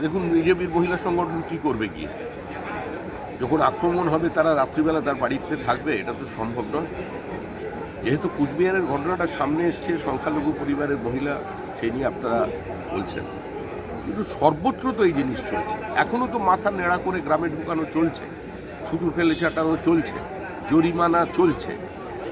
দেখুন বিজেপির মহিলা সংগঠন কি করবে গিয়ে, যখন আক্রমণ হবে তারা রাত্রিবেলা তার বাড়িতে থাকবে? এটা তো সম্ভব নয়। যেহেতু কুচবিহারের ঘটনাটা সামনে এসছে, সংখ্যালঘু পরিবারের মহিলা, সেই নিয়ে আপনারা বলছেন, কিন্তু সর্বত্র তো এই জিনিস চলছে। এখনও তো মাথা নেড়া করে গ্রামে ঢুকানো চলছে, থুতু ফেলে চাটানো চলছে, জরিমানা চলছে,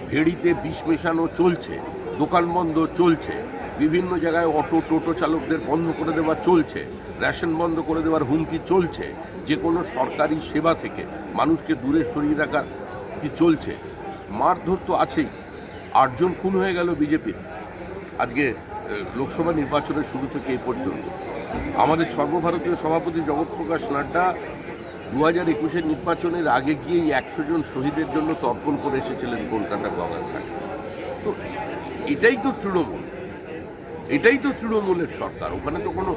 ভেড়িতে বিষ মেশানো চলছে, দোকান বন্ধ চলছে, বিভিন্ন জায়গায় অটো টোটো চালকদের বন্ধ করে দেওয়া চলছে, রেশন বন্ধ করে দেওয়ার হুমকি চলছে, যে কোনো সরকারি সেবা থেকে মানুষকে দূরে সরিয়ে রাখার কি চলছে। মারধর তো আছেই। 8 জন খুন হয়ে গেল বিজেপির আজকে লোকসভা নির্বাচনের শুরু থেকে এই পর্যন্ত। আমাদের সর্বভারতীয় সভাপতি জগৎপ্রকাশ নাড্ডা 2021-এর নির্বাচনের আগে গিয়েই 100 জন শহীদের জন্য তর্পণ করে এসেছিলেন কলকাতার গঙ্গাঘাট। তো এটাই তো তৃণমূল, এটাই তো তৃণমূলের সরকার। ওখানে তো কোনো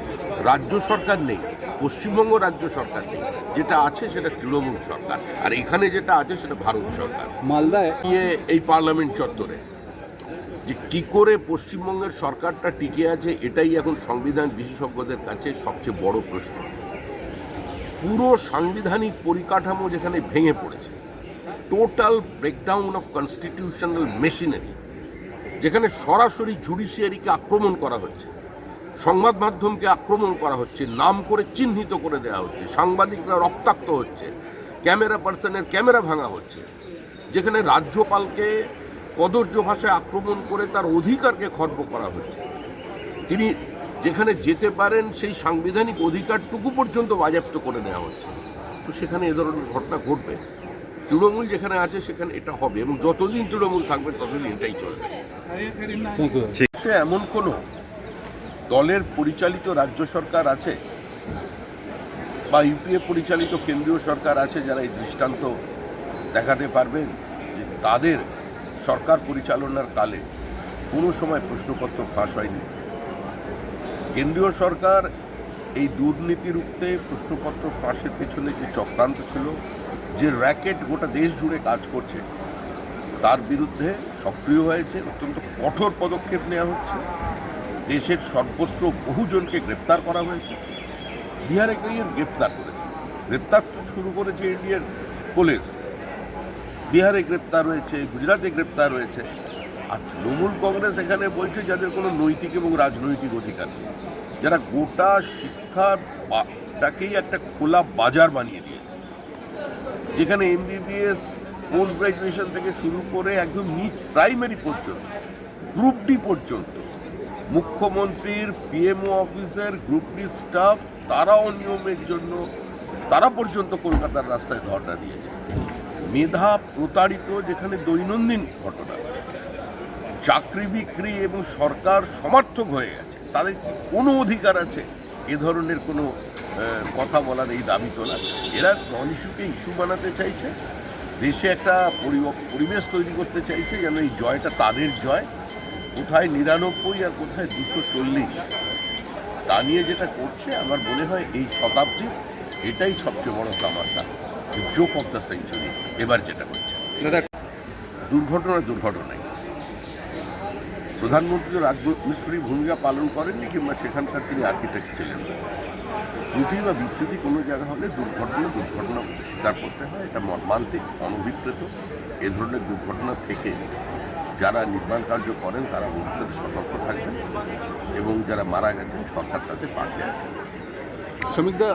রাজ্য সরকার নেই, পশ্চিমবঙ্গ রাজ্য সরকার নেই। যেটা আছে সেটা তৃণমূল সরকার, আর এখানে যেটা আছে সেটা ভারত সরকার। মালদায় এই পার্লামেন্ট চত্বরে যে কী করে পশ্চিমবঙ্গের সরকারটা টিকে আছে, এটাই এখন সংবিধান বিশেষজ্ঞদের কাছে সবচেয়ে বড় প্রশ্ন। পুরো সাংবিধানিক পরিকাঠামো যেখানে ভেঙে পড়েছে, total breakdown of constitutional machinery, যেখানে সরাসরি জুডিশিয়ারিকে আক্রমণ করা হচ্ছে, সংবাদ মাধ্যমকে আক্রমণ করা হচ্ছে, নাম করে চিহ্নিত করে দেওয়া হচ্ছে, সাংবাদিকরা রক্তাক্ত হচ্ছে, ক্যামেরা পার্সনের ক্যামেরা ভাঙা হচ্ছে, যেখানে রাজ্যপালকে কদর্য ভাষায় আক্রমণ করে তার অধিকারকে খর্ব করা হচ্ছে। তিনি যেখানে যেতে পারেন সেই সাংবিধানিক অধিকারটুকু পর্যন্ত বাজেয়াপ্ত করে নেওয়া হচ্ছে। তো সেখানে এ ধরনের ঘটনা ঘটবে। তৃণমূল যেখানে আছে সেখানে এটা হবে, এবং যতদিন তৃণমূল থাকবে ততদিন এটাই চলবে। সে এমন কোনো দলের পরিচালিত রাজ্য সরকার আছে বা ইউপিএ পরিচালিত কেন্দ্রীয় সরকার আছে যারা এই দৃষ্টান্ত দেখাতে পারবেন যে তাদের সরকার পরিচালনার কালে কোনো সময় প্রশ্নপত্র ফাঁস হয়নি? কেন্দ্রীয় সরকার এই দুর্নীতি রুখতে প্রশ্নপত্র ফাঁসের পেছনে যে চক্রান্ত ছিল, যে র্যাকেট গোটা দেশ জুড়ে কাজ করছে, তার বিরুদ্ধে সক্রিয় হয়েছে, অত্যন্ত কঠোর পদক্ষেপ নেওয়া হচ্ছে। দেশের সর্বত্র বহুজনকে গ্রেপ্তার করা হয়েছে। বিহারে কেউ গ্রেপ্তার করেছে, গ্রেপ্তার শুরু করেছে ইন্ডিয়ান পুলিশ। বিহারে গ্রেপ্তার হয়েছে, গুজরাটে গ্রেপ্তার হয়েছে। আর তৃণমূল কংগ্রেস এখানে বলছে যাদের কোনো নৈতিক এবং রাজনৈতিক অধিকার নেই, যারা গোটা শিক্ষাটাকেই একটা খোলা বাজার বানিয়ে দিয়েছে, যেখানে এমবিবিএস পোস্ট গ্রাজুয়েশন থেকে শুরু করে একদম নিট প্রাইমারি পর্যন্ত, গ্রুপ ডি পর্যন্ত, মুখ্যমন্ত্রীর পিএমও অফিসের গ্রুপ ডি স্টাফ তারাও নিয়মের জন্য তারা পর্যন্ত কলকাতার রাস্তায় ধর্ণা দিয়েছে। মেধা প্রতারিত, যেখানে দৈনন্দিন ঘটনা, চাকরি বিক্রি এবং সরকার সমর্থক হয়ে গেছে, তাদের কোনো অধিকার আছে এ ধরনের কোনো কথা বলার, এই দাবি তোলার? এরা নন ইস্যুকে ইস্যু বানাতে চাইছে, দেশে একটা পরিবেশ তৈরি করতে চাইছে যেন এই জয়টা তাদের জয়। কোথায় 99 আর কোথায় 240, তা নিয়ে যেটা করছে আমার মনে হয় এই শতাব্দীর এটাই সবচেয়ে বড় তামাশা, জোক অফ দ্য সেঞ্চুরি এবার যেটা করছে। দুর্ঘটনাই প্রধানমন্ত্রী রাজমিস্ত্রির ভূমিকা পালন করেননি, কিংবা সেখানকার তিনি আর্কিটেক্ট ছিলেন। ত্রুটি বা বিচ্যুতি কোনো জায়গা হলে দুর্ঘটনা স্বীকার করতে হয়, এটা মর্মান্তিক, অনভিপ্রেত। এ ধরনের দুর্ঘটনা থেকে যারা নির্মাণ কার্য করেন তারা ভবিষ্যতে সতর্ক থাকবেন, এবং যারা মারা গেছেন সরকার তাদের পাশে আছে। শ্রমিকদা